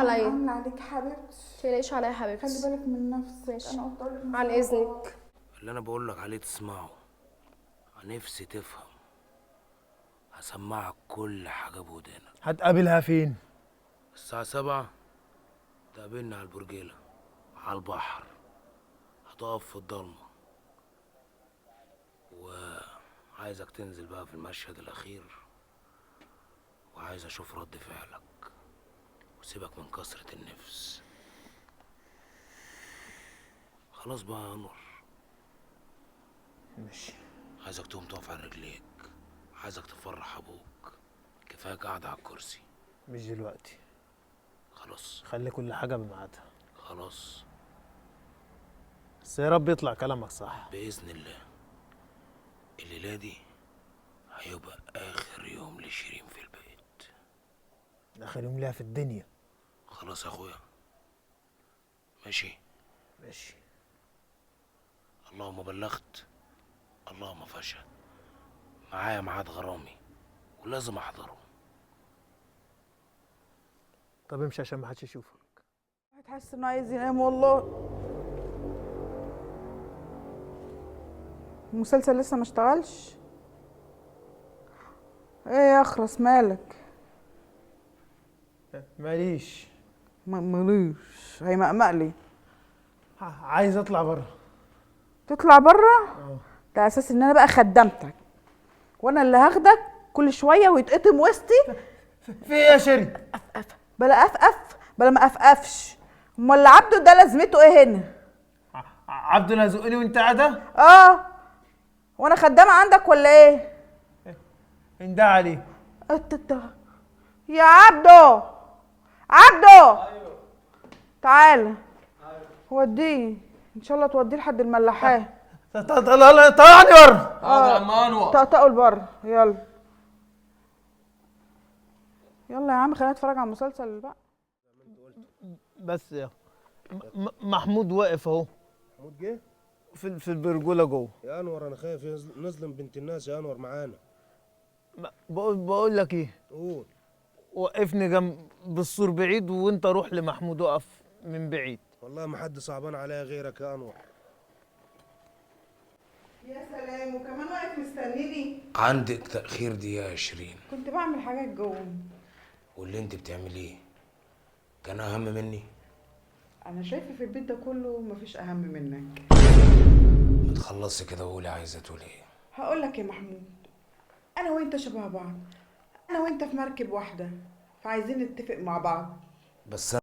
عليا. عامله عليك حبيبتي. متقلقيش عليا يا حبيبتي. خلي بالك من نفسك. ماشي. انا قلت لك عن اذنك. اللي انا بقول لك عليه تسمعه. نفسي تفهم. هسمعك كل حاجه بودانك. هتقابلها فين؟ الساعه 7 تقابلنا على البرجيله على البحر. هتقف في الضلمه وعايزك تنزل بقى في المشهد الاخير، وعايز اشوف رد فعلك، وسيبك من كثره النفس. خلاص بقى يا انور. ماشي. عايزك تقوم تقف على رجليك، عايزك تفرح ابوك. كفايه قاعد على الكرسي. مش دلوقتي. خلاص. خلي كل حاجة بميعادها. خلاص بس يا رب يطلع كلامك صح. باذن الله. الليله دي هيبقى اخر يوم لشيرين في البيت. آخر يوم ليها في الدنيا. خلاص يا اخويا. ماشي. ماشي. اللهم بلغت اللهم فشل. معايا ميعاد غرامي ولازم احضره. طب امشي عشان ما حدش يشوفك. هتحس انه عايز ينام والله. المسلسل لسه ما اشتغلش. ايه يا اخرس مالك؟ ماليش. ماليش هيمقمق لي. عايز اطلع بره. تطلع بره؟ ده اساس ان انا بقى خدمتك، وانا اللي هاخدك كل شويه ويتقطم وسطي. في ايه يا شيرين؟ بلا افقف بلا ما افقفش. امال عبده ده لازمته ايه هنا؟ عبده اللي هيزقني وانت قاعده؟ اه. وانا خدامه عندك ولا ايه؟ انده عليه. يا عبده. عبده. ايوه. تعالى. وديه ان شاء الله توديه لحد الملاحات. طلعني بره. يا عم انور. طقطقوا لبره يلا. يلا يا عم خلينا نتفرج على المسلسل بقى. بس يا محمود واقف اهو. محمود جه؟ في البرجوله جوه. يا انور انا خايف نظلم بنت الناس يا انور معانا. بقول لك ايه؟ قول. وقفني جنب بالسور بعيد وانت روح لمحمود وقف من بعيد. والله ما حد صعبان عليا غيرك يا انور. يا سلام وكمان واقف مستنيني. عندك تاخير دقيقه يا شيرين. كنت بعمل حاجات جوه. واللي انت بتعمليه كان اهم مني. انا شايفه في البيت ده كله مفيش اهم منك. ما تخلصي كده وقولي عايزه تقولي ايه. هقول لك يا محمود، انا وانت شبه بعض. انا وانت في مركب واحده، فعايزين نتفق مع بعض. بس